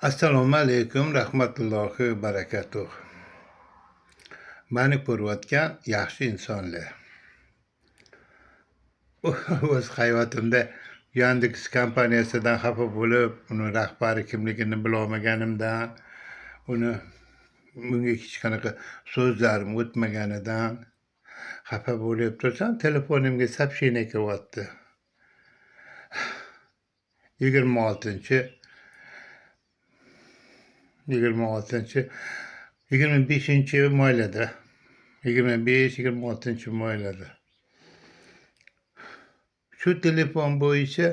Assalomu alaykum, rahmatullohi barakatuh. Mani ko'rayotgan yaxshi insonlar. O'z hayotimda Yandex kompaniyasidan xafa bo'lib, uni rahbari kimligini bilolmaganimdan, bunga hech qanaqa so'zlarim o'tmaganidan xafa bo'lib tursam, telefonimga сообщение kelyapti. 26 25-moylada. 25-26-moylada. Shu telefon bo'yicha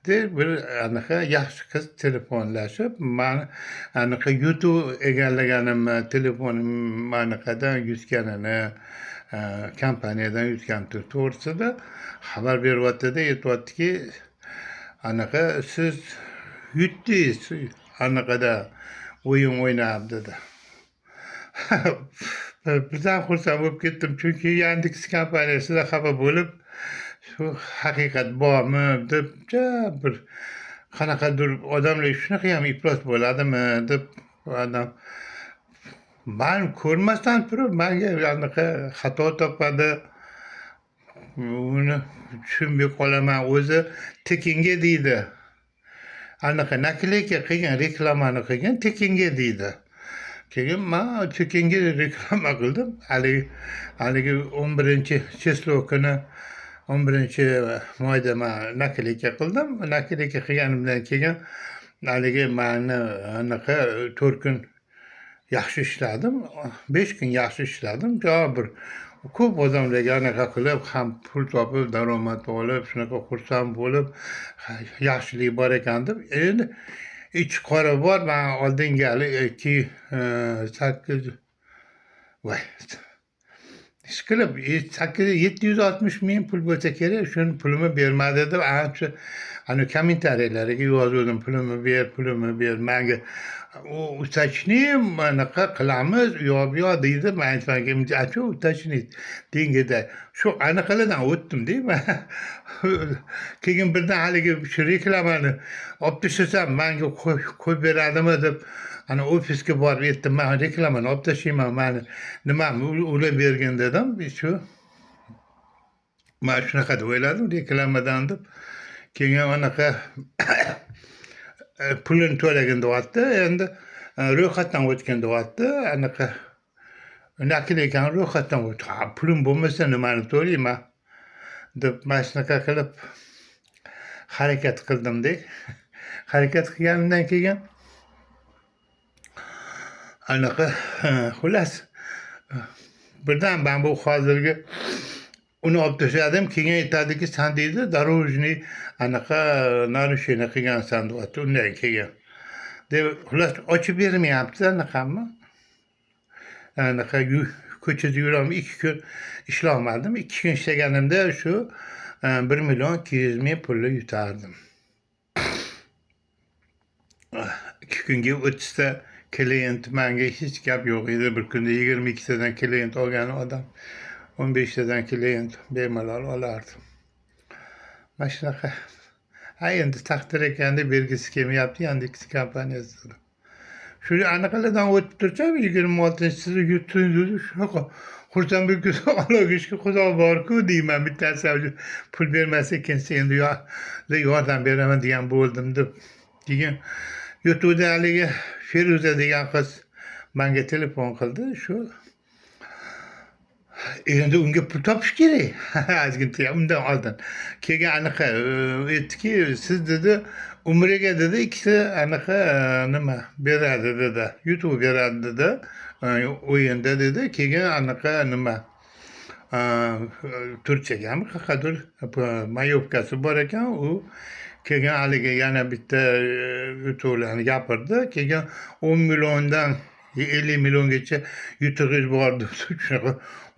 bir anaqa yaxshi qiz telefonlashib, mani anaqa YouTube egallaganimni, telefonim anaqadan yutganini, kompaniyadan yutganini to'g'risida xabar beryapti-da, aytyaptiki, anaqa siz yutdingiz anaqada o'yin o'ynab dedi. Birdan xursand bo'lib ketdim, chunki Yandex kompaniyasida xafa bo'lib, shu haqiqat bormi deb bir qanaqadir odamlar shunaqa ham iflos bo'ladimi deb adam man ko'rmasdan turib menga anaqa xato topadi, uni tushunmay qolaman. O'zi tekinga deydi, anaqa nakleyka qilgan, reklamani qilgan, tekinga deydi. Keyin men tekinga reklama qildim. Haligi 11-chislo kuni 11-moyda men nakleyka qildim. Nakleyka qilganimdan keyin haligi meni anaqa 4 kun yaxshi ishladim, 5 kun yaxshi ishladim. Bir ko'p odamlarga anaqa qilib, ham pul topib, daromad olib, shunaqa xursand bo'lib, yaxshilik bor ekan deb, endi ichi qora bor. Men oldinga 760 ming pul bo'lsa kerak, shuni pulimni bermadi deb ancha kommentariylarga yozdim, pulimni ber, menga уточним anaqa qilamiz, yo'q deydi. Men aytmadim, acho уточнить dengida shu anaqalardan o'tdim-da men. Keyin birdan haligi shu reklamani olib tashlasam menga qo'yib beradimi deb ofisga borib aytdim, men reklamani olib tashlayman, mani nimani ular bergin dedim. Shu men shunaqa deb o'yladim, reklamadan deb. Keyin anaqa pulini to'lagin deyapti, endi ro'yxatdan o'tgin deyapti. Anaqa nakleykan ro'yxatdan o'tdi. Pulim bo'lmasa nimani to'layman deb men shunaqa qilib harakat qildim-da. Harakat qilganimdan keyin anaqa xullas birdan men bu hozirgi uni olib tashladim. Keyin aytadiki, sen deydi дорожный anaqa narushение qilgansan deyapti. Undan keyin deb xullas ochib bermayapti anaqamni. Anaqa ko'chada yuraman, 2 kun ishlolmadim. 2 kun ishlaganimda shu 1,200,000 pulni yutardim. 2 kunga 30 ta klient, menga hech gap yo'q edi. Bir kunda 22 tadan klient olgan odam 15 tadan klient bemalol olardi. Mana shunaqa. Endi taqdir ekanda bergisi kelmayapti Yandex kompaniyasi. Shu anaqalardan o'tib tursam, 26-sida yutdingiz, shunaqa xursand bo'lib ketdim. Allohga shukur, Xudo bor-ku deyman. Bittasi pul bermasa, ikkinchisi endi yordam beraman degan bo'ldim deb. Keyin YouTube'da haligi Feruza degan qiz menga telefon qildi. Shu endi unga pul topish kerak. Ozgincha undan oldin. Keyin anaqa aytdiki, siz dedi umraga dedi ikkita anaqa nima beradi dedi. YouTube beradi dedi. O'yinda dedi. Keyin anaqa nima Turkiyagami qaqadir mayobkasi bor ekan. U keyin haligi yana bitta YouTube'larni gapirdi. Keyin 10 milliondan 50 milliongacha yutug'ingiz bor deb shunaqa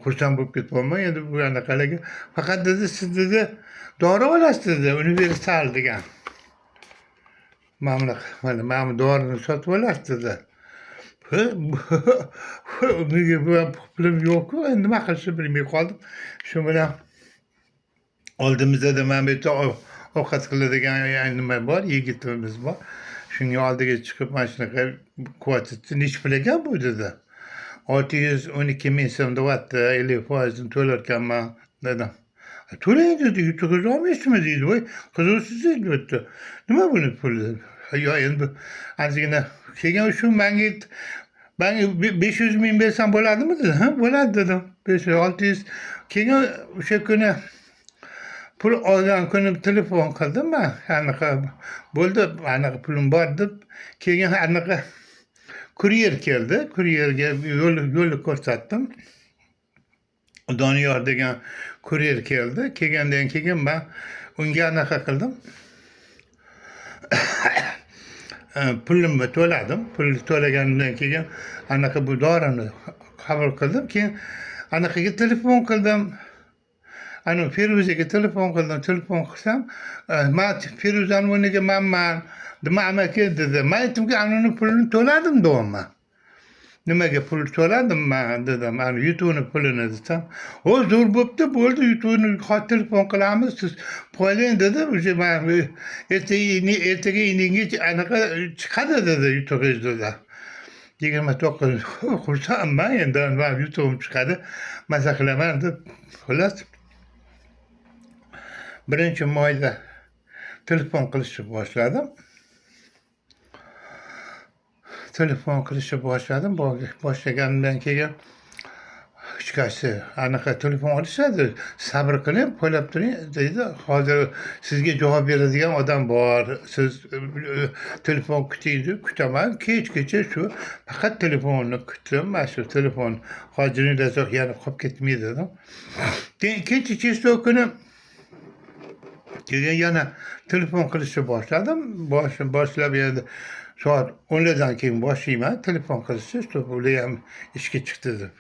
xursand bo'lib ketibman. Endi bu anaqalarga faqat dedi, siz dedi dori olasiz dedi, universal degan. Mana dorini sotib olasiz dedi. Nega pulim yo'q-ku, endi nima qilishni bilmay qoldim. Shu bilan oldimizda mana bu yerda ovqat qiladigan nima bor, yigitimiz bor. Shunga oldiga chiqib mana shunaqa kvotachi nechi pul ekan bu dedi. 612 ming so'm deyapti, 50%ni to'larkanman dedim. To'lang dedi, yutug'izni olmaysizmi deydi. Voy qizig'siz deyapti. Nima buni puli? Yo endi ozgina keyin shu manga 500 ming bersam bo'ladimi dedi. Ha, bo'ladi dedim. 500 600. Keyin o'sha kuni pul olgan kuni telefon qildim man. Anaqa bo'ldi, anaqa pulim bor deb. Keyin anaqa kuryer keldi. Kuryerga yo'lni ko'rsatdim. Doniyor degan kuryer keldi. Kelgandan keyin men unga anaqa qildim. Pulimni to'ladim. Pulni to'lagandan keyin anaqa bu dorini qabul qildim. Keyin anaqaga telefon qildim. Ana Feruzaga telefon qildim. Telefon qilsam, "Men Feruzani o'rniga manman." Nima amaki dedi. Men aytdimki, "Anani pulini to'ladim" deyapman. Nimaga pul to'ladim men dedim. Ana YouTube'ni pulini desam, "O zo'r bo'pti, bo'ldi, YouTube'ni telefon qilamiz, siz qo'ying" dedi. O'sha men ertaga indinga anaqa chiqadi dedi YouTube'ingiz dedi. 29 xursandman endi men YouTube'im chiqadi. Maza qilaman deb xullas 1-mayda telefon qilishni boshladim. Telefon qilishni boshladim. Boshlagandan keyin hech qaysi anaqa telefon olishadi. Sabr qiling, poylab turing deydi. Hozir sizga javob beradigan odam bor. Siz telefon kuting deb kutaman. Kechgacha shu faqat telefonni kutdim. Mana shu telefon hojini yana qolib ketmaydi dedim. Keyin kechasi kuni keyin yana telefon qilishni boshladim. Boshlab endi soat 10dan keyin boshlayman telefon qilishni, shu bular ham ishga chiqdi deb.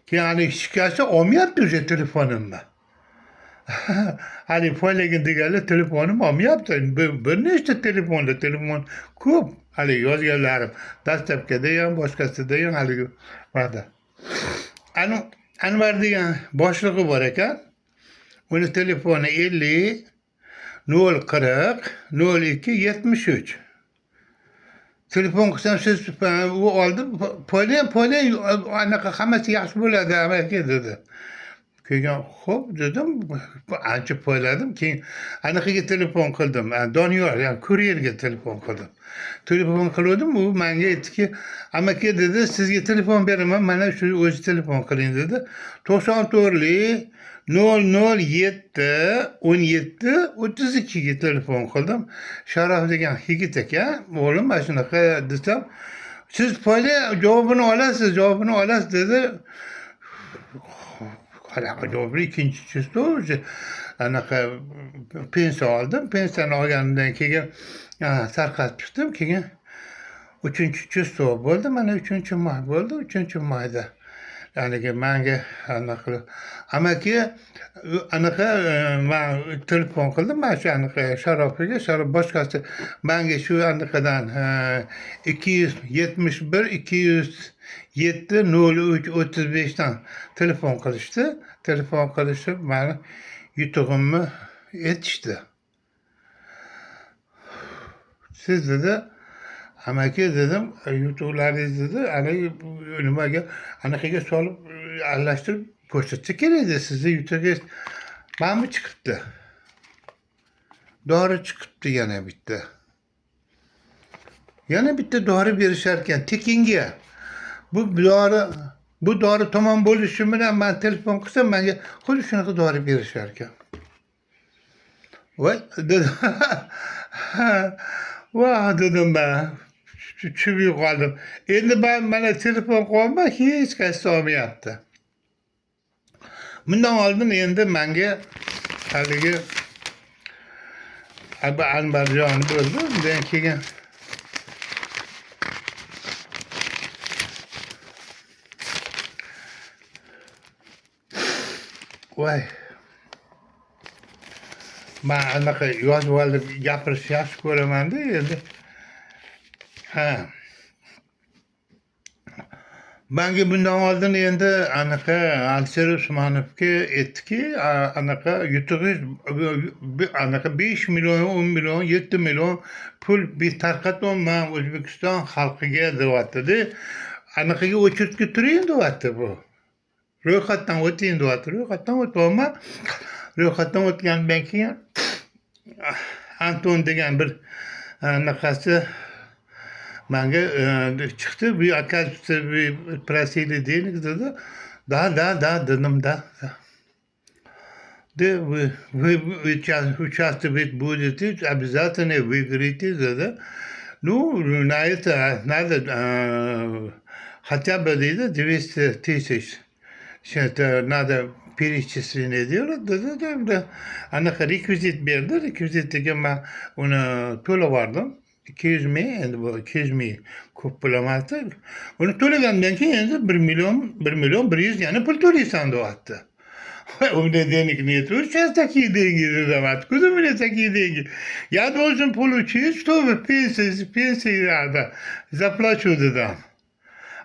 Keyin hali hech qaysi olmayapti o'sha telefonimni. Hali foylagan deganlar telefonim olmayapti. Bir nechta telefon ko'p. Hali yozganlarim dastlabkida ham, boshqasida ham haligi mana. Anvar degan boshlig'i bor ekan. Uni telefoni 50 040 02 73. Telefon qilsam siz u oldi, poylang anaqa hammasi yaxshi bo'ladi amaki dedi. Keyin xo'p dedim, ancha poyladim. Keyin anaqaga telefon qildim. Doniyor, ya'ni kuryerga telefon qildim. Telefon qildim, u menga aytdiki, "Amaki dedi, sizga telefon beraman, mana shu o'zi telefon qiling" dedi. 94 007 17 32 ga telefon qildim. Sharof degan yigit ekan, o'g'lim mana shunaqa desam, "Siz poylang, javobini olasiz" dedi. Qanaqa javob? Ikkinchisi o'zi anaqa pensiya oldim. Pensiyani olgandan keyin tarqatib chiqdim. Keyin 3-chisi bo'ldi. Mana 3-may bo'ldi. 3-mayda ya'ni menga anaqa amaki anaqa men telefon qildim. Mana shu anaqa Sharofiga, Sharof boshqasi menga shu anaqadan 271 207 03 35 dan telefon qilishdi. Telefon qilishib meni yutug'imni aytishdi. "Siz dedi, amaki dedim, yutuqlaringiz dedi, nimaga anaqaga solib aralashtirib ko'rsatsa kerak edi. Sizni yutug'ingiz mana chiqibdi. Dori chiqibdi yana bitta. Yana bitta dori berishar ekan tekinga. Bu dori tamom bo'lishi bilan men telefon qilsam menga xuddi shunaqa dori berishar ekan. Voy dedim. Voh dedim ben. Tushib qoldim. Endi men mana telefon qilyapman, hech qaysi olmayapti. Bundan oldin endi menga haligi Anvarjon bo'ldi. Undan keyin voy. Men anaqa yozib olib gapirishni yaxshi ko'raman-da endi. Manga bundan oldin endi anaqa Alisher Usmonovga aytdiki, anaqa yutug'ish anaqa 5 million, 10 million, 7 million pul tarqatyapman O'zbekiston xalqiga deyapti-da. Anaqaga o'chirtga turing deyapti bu. Ro'yxatdan o'ting deyapti. Ro'yxatdan o'tyapman. Ro'yxatdan o'tgandan keyin Anton degan bir anaqasi manga chiqdi. Bu оказывается вы просили денег dedi. Да, dedim да. Да, вы участвовать будете, обязательно выиграете, dedi. Ну, на это надо хотя бы dedi 200 тысяч. Это надо перечисление делать, dedi. Anaqa rekvizit berdi. Rekvizitga men uni to'laverdim. 200 ming, endi bu 200 ming ko'p pul emasdi. Uni to'lagandan keyin endi 1 million 100 yana pul to'laysan deyapti. У меня денег нет. Вот сейчас такие деньги задавать. Куда у меня такие деньги? Я должен получить, чтобы пенсии надо. Заплачу дедам.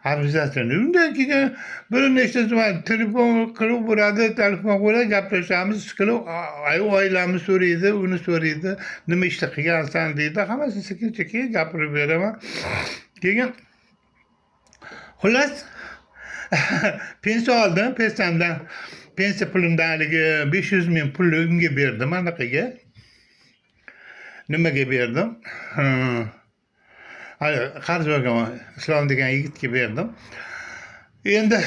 Обязательно. Undan keyin bir nechta zaman telefon qilib uradi, telefon qilib gaplashamiz, qilib oilamiz so'raydi, uni so'raydi, nima ishda qilgansan deydi. Hammasi sekin-sekin gapirib beraman. Keyin xullas pensiya oldim, pensiya pulimdan haligi 500 ming pulni unga berdim, anaqaga. Nimaga berdim? Qarz bergan Islom degan yigitga berdim. Endi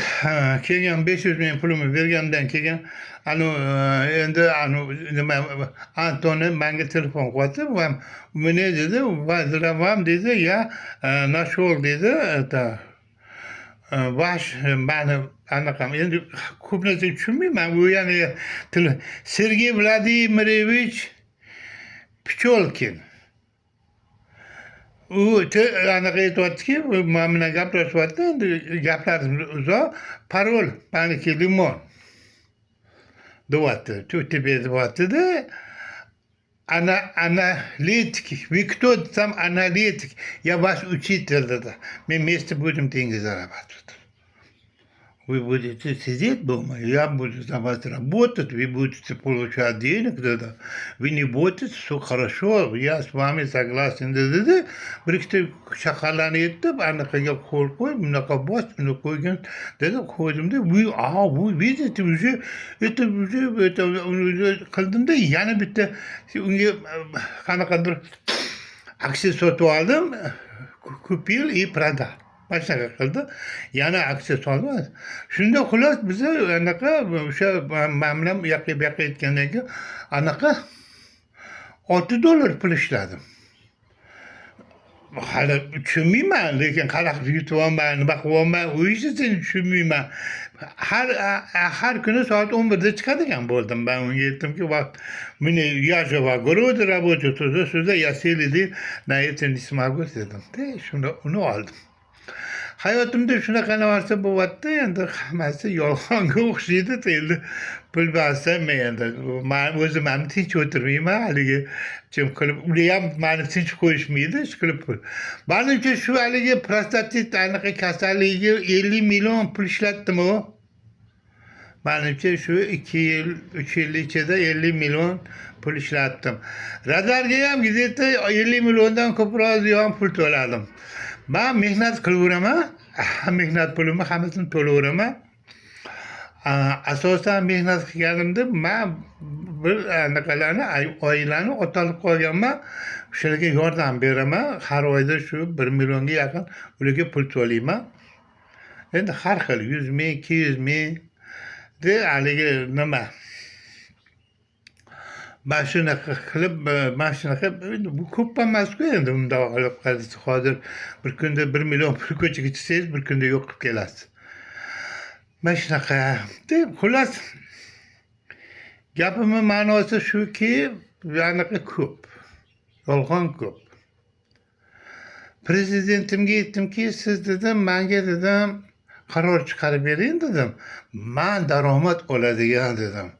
keyin 500 ming pulni bergandan keyin endi nima Antoni menga telefon qildi va meni dedi, "Вам dedi, я нашел dedi, это ваш mani anaqam endi ko'p narsa tushunmayman. Bu yana Sergey Vladimirovich Pcholkin. U anaqa aytyaptiki, men bilan gaplashyapti, endi gaplarimiz uzoq. Parol maniki limon deyapti. Тебе deyapti-da. Аналитик. Вы кто там аналитик? Я ваш учитель, dedi. Мы вместе будем деньги зарабатывать. Вы будете сидеть дома, я буду за вас работать, вы будете получать денег, да. Вы не бойтесь, все хорошо, я с вами согласен, dedi. Bir ikki shaharlarni aytib, anaqaga qo'l qo'y, bunaqa bos, buni qo'ygan, dedi. Qo'ydimda, bu видите, это qildimda, yana bitta unga qanaqadir aksiya sotib oldim, купил и продал. Mana shunaqa qildi. Yana aksiya soldi. Shunda xullas biza anaqa o'sha men bilan bu yoqqa aytgandan keyin anaqa $6 pul ishladim. Hali tushunmayman, lekin qanaqa yutyapman, nima qilyapman, u ishni tushunmayman. Har kuni soat 11da chiqadigan bo'ldim. Ben unga aytdimki, я же в огороде работаю, туда-сюда, я сели на это не смогу, dedim. Shunda uni oldim. Hayotimda shunaqa narsa bo'lyapti, endi hammasi yolg'onga o'xshaydi, endi pul bersam men endi o'zim ham tinch o'tirmayman, haligi jim qilib, ular ham meni tinch qo'yishmaydi, ishqilib pul. Menimcha shu haligi prostatit anaqa kasalligiga 50 million pul ishlatdim u. Menimcha shu 2 yil, 3 yil ichida 50 million pul ishlatdim. Radarga ham gazeta 50 milliondan ko'proq ziyon pul to'ladim. Ben mehnat qilaveraman, mehnat pulimni hammasini to'layveraman. Asosan mehnat qilganimda men bir anaqalarni, oilani otolib qolganman. O'shalarga yordam beraman. Har oyda shu 1 millionga yaqin ularga pul to'layman. Endi har xil 100 ming, 200 ming de haligi nima. Ben shunaqa qilib, bu ko'p emas-ku endi bundoq olib qarasa, hozir bir kunda 1 million pul ko'chaga chiqsangiz, bir kunda yo'q qilib kelasiz. Mana shunaqa deb, xullas gapimning ma'nosi shuki, anaqa ko'p, yolg'on ko'p. Prezidentimga aytdimki, siz dedim, menga dedim, qaror chiqarib bering dedim. Men daromad oladigan dedim.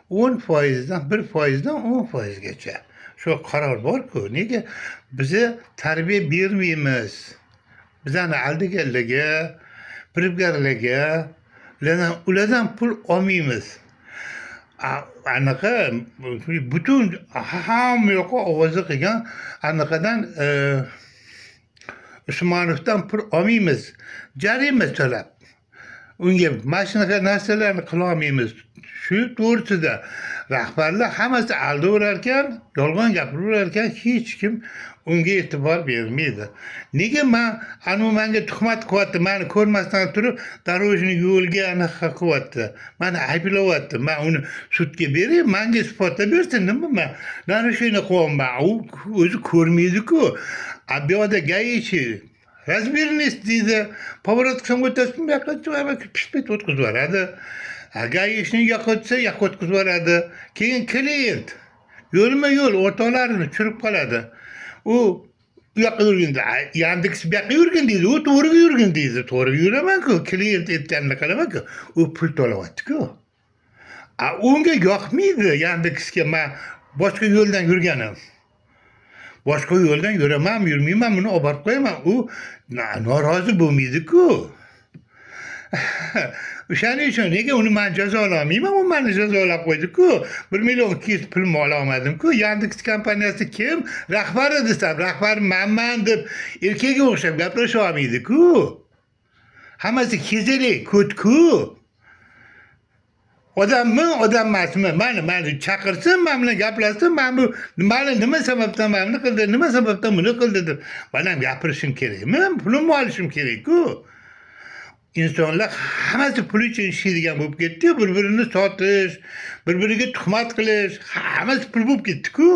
10%dan 1%dan 10%gacha. Shu qaror bor-ku. Nega biza tarbiya bermaymiz? Bizani aldaganlarga, firibgarlarga ulardan pul olmaymiz. Anaqa butun hamma yoqqa ovoza qilgan anaqadan Usmonovdan pul olmaymiz. Jarima to'lab. Unga mana shunaqa narsalarni qilolmaymiz. Shu to'g'risida rahbarlar hammasi aldaverarkan, yolg'on gapiraverarkan, hech kim unga e'tibor bermaydi. Nega manga tuhmat qilyapti, mani ko'rmasdan turib, Darojniy yo'lga anaqa qilyapti. Mani ayblayapti. Men uni sudga beray, menga isbotlab bersin, nima mana shuni qilyapman. U o'zi ko'rmaydi-ku. Bu yoqda gaichi razbernis deydi. Pоворот qilsam o'tasiz, bu yoqqa pishpit o'tkazib yuboradi. Gaichni yoqqa o'tsa, yoqqa o'tkazib yuboradi. Keyin klient yo'lma-yo'l o'rtoqlarini tushirib qoladi. U yoqqa yurganda, Yandex bu yoqqa yurgin deydi, u to'g'riga yurgin deydi. To'g'riga yuraman-ku, klient aytganini qilaman-ku. U pul to'layapti-ku. Unga yoqmaydi Yandexga men boshqa yo'ldan yurganim. Boshqa yo'ldan yuraman, yurmayman, buni olib borib qo'yaman. U norozi bo'lmaydi-ku. O'shaning uchun nega uni men jazolamayman, u meni jazolab qo'ydi-ku. 1 million 200 pulimni ololmadim-ku. Yandex kompaniyasi kim? Rahbari desam, rahbari menman deb erkakka o'xshab gapirasha olmaydi-ku. Hammasi kezalik, ko'tku. Odammi, odam emasmi? Meni chaqirsin, men bilan gaplashsin, meni nima sababdan buni qildi, nima sababdan buni qildi deb men gapirishim kerakmi? Pulimni olishim kerak-ku. İnsanlar hammasi pul uchun ishlaydigan bo'lib ketdi. Bir-birini sotish, bir-biriga tuhmat qilish, hammasi pul bo'lib ketdi-ku.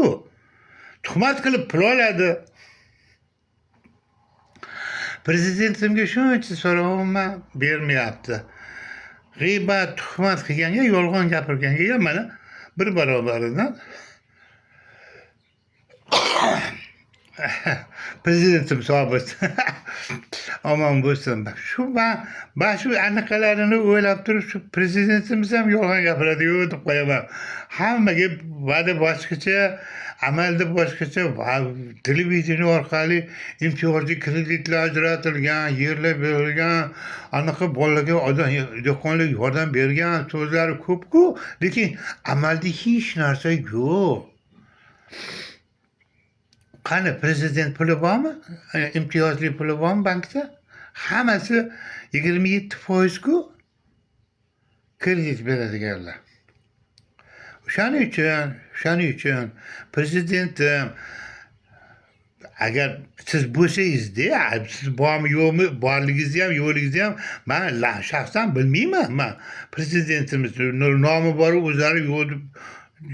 Tuhmat qilib pul oladi. Prezidentimga shuncha so'rovman bermayapti. G'iybat, tuhmat qilganga, yolg'on gapirganga mana bir barobaridan prezidentim sog' bo'lsin. Omon bo'lsin. Shu anaqalarini o'ylab turib, shu prezidentimiz ham yolg'on gapiradi-yu deb qo'yaman. Hammaga va'da boshqacha, amalda boshqacha, televideniya orqali imtiyozli kreditlar ajratilgan, yerlar berilgan, anaqa bolalarga do'konlar yordam bergan so'zlari ko'p-ku, lekin amalda hech narsa yo'q. Qani prezident puli bormi? İmtiyozli puli bormi bankda? Hammasi 27%-ku kredit beradiganlar. O'shaning uchun prezidentim agar siz bo'lsangiz-da, siz bormi yo'qmi, borligingizni ham, yo'qligingizni ham men shaxsan bilmayman. Men prezidentimiz nomi bor, o'zlari yo'q deb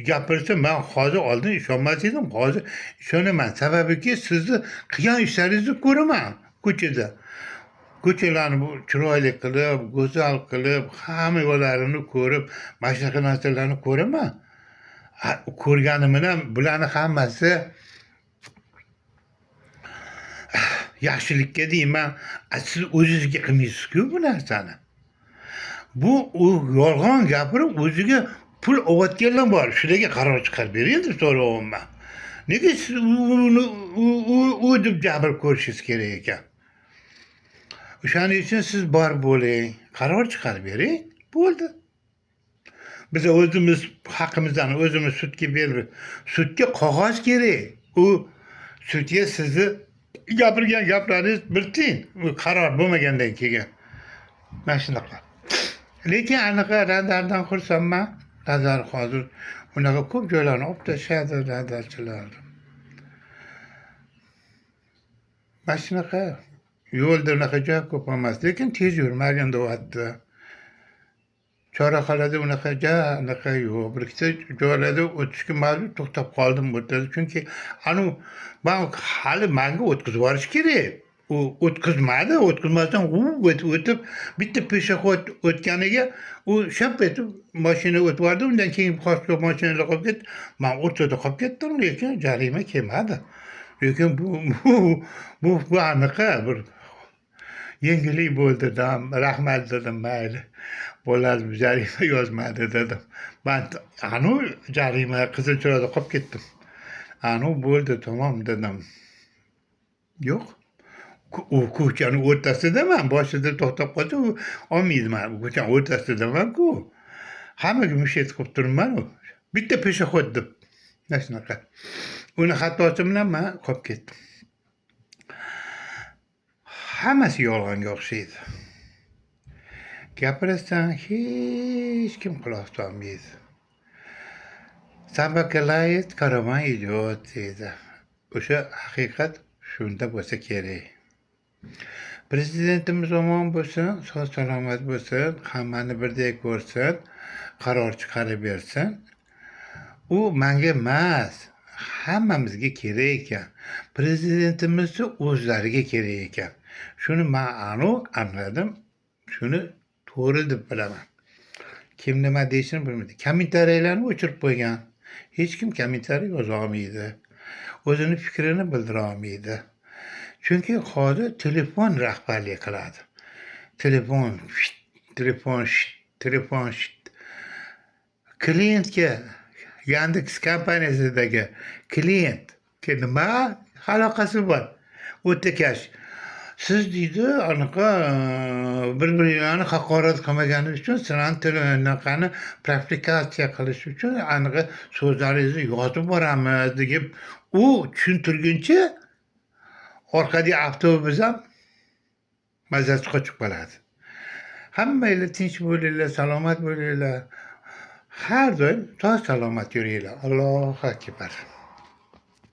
gapirsa, men hozir oldin ishonmas edim, hozir ishonaman. Sababiki sizni qilgan ishlaringizni ko'raman ko'chada. Ko'chalarni chiroyli qilib, go'zal qilib, hamma yo'llarini ko'rib, mana shunaqa narsalarni ko'raman. Ko'rganim bilan bularni hammasi yaxshilikka deyman. Siz o'zingizga qilmaysiz-ku bu narsani. Bu yolg'on gapirib o'ziga pul olayotganlar bor. Shularga qaror chiqarib bering deb so'rayapman. Nega siz u deb jabr ko'rishingiz kerak ekan? O'shaning uchun siz bor bo'ling, qaror chiqarib bering, bo'ldi. Biz o'zimiz haqimizdan o'zimiz sudga berib, sudga qog'oz kerak. U sudga sizni gapirgan gaplaringiz bir tiyin, qaror bo'lmagandan keyin. Mana shunaqa. Lekin anaqa radardan xursandman. Radar hozir unaqa ko'p joylarni olib tashladi radarchilar. Mana shunaqa yo'lda unaqa joy ko'p emas, lekin tez yurmagin deyapti. Chorrahalarda unaqa yo'q. Bir ikkita joylarda o'tishga majbur to'xtab qoldim o'tadi. Chunki men hali menga o'tkazib yuborish kerak. U o'tkazmadi, o'tkazmasdan o'tib bitta peshxod o'tganiga u shap etib mashina o'tib bordi. Undan keyin boshqa mashinalar qolib ketdi. Men o'rtada qolib ketdim, lekin jarima kelmadi. Lekin bu anaqa bir yengillik bo'ldi dedim. Rahmat dedim, mayli. Bo'ladi, jarima yozmadi dedim. Men jarima qizil chiroqda qolib ketdim. Bo'ldi, tamom dedim. Yo'q. u ko'chani o'rtasidaman. Boshida to'xtab qolsa, u olmaydiman. Ko'chani o'rtasidaman-ku. Hammaga mushtlab qilib turibman-u. Bitta peshexod deb. Mana shunaqa. Uni xatosi bilan men qolib ketdim. Hammasi yolg'onga o'xshaydi. Gapirasam hech kim quloq solmaydi. Собака лает, караван идет deydi. O'sha haqiqat shunda bo'lsa kerak. Prezidentimiz omon bo'lsin, sog' salomat bo'lsin, hammani birdek ko'rsin, qaror chiqarib bersin. U menga emas, hammamizga kerak ekan. Prezidentimizni o'zlariga kerak ekan. Shuni men anladim. Shuni to'g'ri deb bilaman. Kim nima deyishini bilmaydi. Kommentariyalarni o'chirib qo'ygan. Hech kim kommentariy yoza olmaydi. O'zini fikrini bildira olmaydi. Chunki hozir telefon rahbarlik qiladi. Telefon. Klientga Yandex kompaniyasidagi klientga nima aloqasi bor? O'takash. Siz deydi, anaqa bir-biringlarni haqorat qilmaganingiz uchun sizlarni tilini provokatsiya qilish uchun anaqa so'zlaringizni yozib boramiz deb u tushuntirguncha orqadagi avtobus ham mazasi qochib qoladi. Hammanglar tinch bo'linglar, salomat bo'linglar. Har doim sog' salomat yuringlar. Allohu akbar.